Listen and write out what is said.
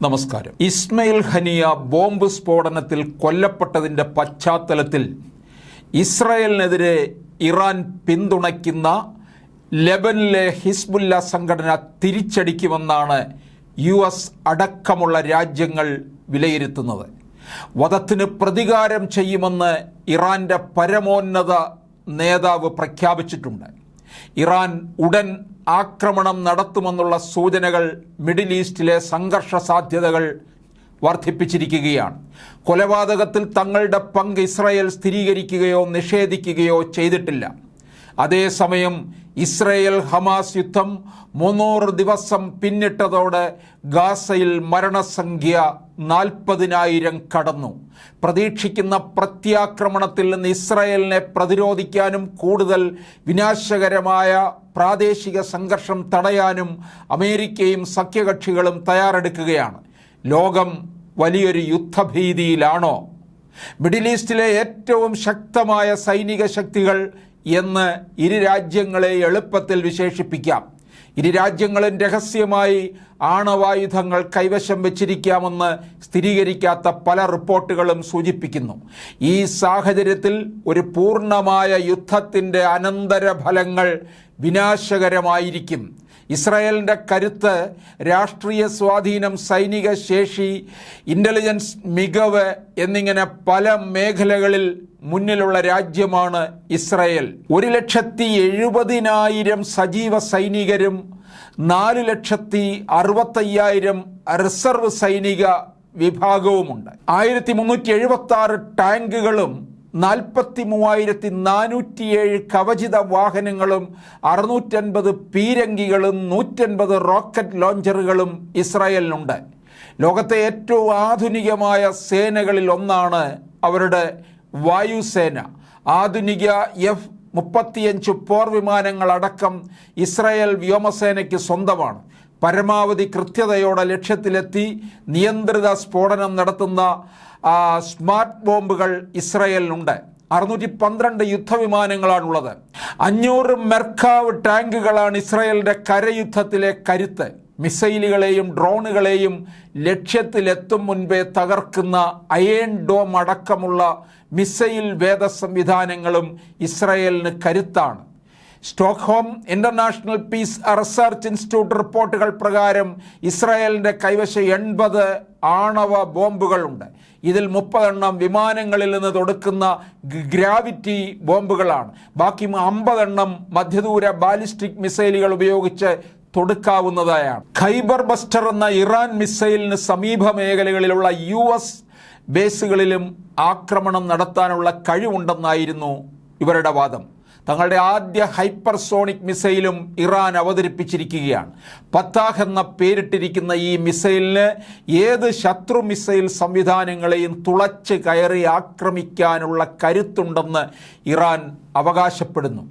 നമസ്കാരം. ഇസ്മയിൽ ഹനിയ ബോംബ് സ്ഫോടനത്തിൽ കൊല്ലപ്പെട്ടതിൻ്റെ പശ്ചാത്തലത്തിൽ ഇസ്രായേലിനെതിരെ ഇറാൻ പിന്തുണയ്ക്കുന്ന ലെബനിലെ ഹിസ്ബുല്ല സംഘടന തിരിച്ചടിക്കുമെന്നാണ് US അടക്കമുള്ള രാജ്യങ്ങൾ വിലയിരുത്തുന്നത്. വധത്തിന് പ്രതികാരം ചെയ്യുമെന്ന് ഇറാൻ്റെ പരമോന്നത നേതാവ് പ്രഖ്യാപിച്ചിട്ടുണ്ട്. ഇറാൻ ഉടൻ ആക്രമണം നടത്തുമെന്നുള്ള സൂചനകൾ മിഡിൽ ഈസ്റ്റിലെ സംഘർഷ സാധ്യതകൾ വർദ്ധിപ്പിച്ചിരിക്കുകയാണ്. കൊലപാതകത്തിൽ തങ്ങളുടെ പങ്ക് ഇസ്രായേൽ സ്ഥിരീകരിക്കുകയോ നിഷേധിക്കുകയോ ചെയ്തിട്ടില്ല. അതേസമയം ഇസ്രായേൽ ഹമാസ് യുദ്ധം 300 ദിവസം പിന്നിട്ടതോടെ ഗാസയിൽ മരണസംഖ്യ 40,000 കടന്നു. പ്രതീക്ഷിക്കുന്ന പ്രത്യാക്രമണത്തിൽ നിന്ന് ഇസ്രായേലിനെ പ്രതിരോധിക്കാനും കൂടുതൽ വിനാശകരമായ പ്രാദേശിക സംഘർഷം തടയാനും അമേരിക്കയും സഖ്യകക്ഷികളും തയ്യാറെടുക്കുകയാണ്. ലോകം വലിയൊരു യുദ്ധഭീതിയിലാണോ? മിഡിൽ ഈസ്റ്റിലെ ഏറ്റവും ശക്തമായ സൈനിക ശക്തികൾ എന്ന് ഇരു രാജ്യങ്ങളെ എളുപ്പത്തിൽ വിശേഷിപ്പിക്കാം. ഇരു രാജ്യങ്ങളും രഹസ്യമായി ആണവായുധങ്ങൾ കൈവശം വെച്ചിരിക്കാമെന്ന് സ്ഥിരീകരിക്കാത്ത പല റിപ്പോർട്ടുകളും സൂചിപ്പിക്കുന്നു. ഈ സാഹചര്യത്തിൽ ഒരു പൂർണ്ണമായ യുദ്ധത്തിൻ്റെ അനന്തരഫലങ്ങൾ വിനാശകരമായിരിക്കും. ഇസ്രായേലിൻ്റെ കരുത്ത്, രാഷ്ട്രീയ സ്വാധീനം, സൈനിക ശേഷി, ഇൻ്റലിജൻസ് മികവ് എന്നിങ്ങനെ പല മേഖലകളിൽ മുന്നിലുള്ള രാജ്യമാണ് ഇസ്രായേൽ. 1,70,000 സജീവ സൈനികരും 4,65,000 റിസർവ് സൈനിക വിഭാഗവുമുണ്ട്. 1376 ടാങ്കുകളും 43,407 കവചിത വാഹനങ്ങളും 650 പീരങ്കികളും 150 റോക്കറ്റ് ലോഞ്ചറുകളും ഇസ്രായേലിനുണ്ട്. ലോകത്തെ ഏറ്റവും ആധുനികമായ സേനകളിൽ ഒന്നാണ് അവരുടെ വായുസേന. ആധുനിക F-35 പോർ വിമാനങ്ങളടക്കം ഇസ്രായേൽ വ്യോമസേനയ്ക്ക് സ്വന്തമാണ്. പരമാവധി കൃത്യതയോടെ ലക്ഷ്യത്തിലെത്തി നിയന്ത്രിത സ്ഫോടനം നടത്തുന്ന സ്മാർട്ട് ബോംബുകൾ ഇസ്രായേലിനുണ്ട്. 612 യുദ്ധവിമാനങ്ങളാണുള്ളത്. 500 മെർക്കാവ് ടാങ്കുകളാണ് ഇസ്രായേലിൻ്റെ കരയുദ്ധത്തിലെ കരുത്ത്. മിസൈലുകളെയും ഡ്രോണുകളെയും ലക്ഷ്യത്തിലെത്തും മുൻപേ തകർക്കുന്ന അയേൺ ഡോം അടക്കമുള്ള മിസൈൽ വേദ സംവിധാനങ്ങളും ഇസ്രായേലിന് കരുത്താണ്. Stockholm International Peace Research Institute റിപ്പോർട്ടുകൾ പ്രകാരം ഇസ്രായേലിൻ്റെ കൈവശം 80 ആണവ ബോംബുകളുണ്ട്. ഇതിൽ 30 എണ്ണം വിമാനങ്ങളിൽ നിന്ന് തൊടുക്കുന്ന ഗ്രാവിറ്റി ബോംബുകളാണ്. ബാക്കി 50 എണ്ണം മധ്യദൂര ബാലിസ്റ്റിക് മിസൈലുകൾ ഉപയോഗിച്ച് തൊടുക്കാവുന്നതായാണ്. ഖൈബർ ബസ്റ്റർ എന്ന ഇറാൻ മിസൈലിന് സമീപ മേഖലകളിലുള്ള US ബേസുകളിലും ആക്രമണം നടത്താനുള്ള കഴിവുണ്ടെന്നായിരുന്നു ഇവരുടെ വാദം. തങ്ങളുടെ ആദ്യ ഹൈപ്പർസോണിക് മിസൈലും ഇറാൻ അവതരിപ്പിച്ചിരിക്കുകയാണ്. പത്താഹ് എന്ന പേരിട്ടിരിക്കുന്ന ഈ മിസൈലിന് ഏത് ശത്രു മിസൈൽ സംവിധാനങ്ങളെയും തുളച്ച് കയറി ആക്രമിക്കാനുള്ള കരുത്തുണ്ടെന്ന് ഇറാൻ അവകാശപ്പെടുന്നു.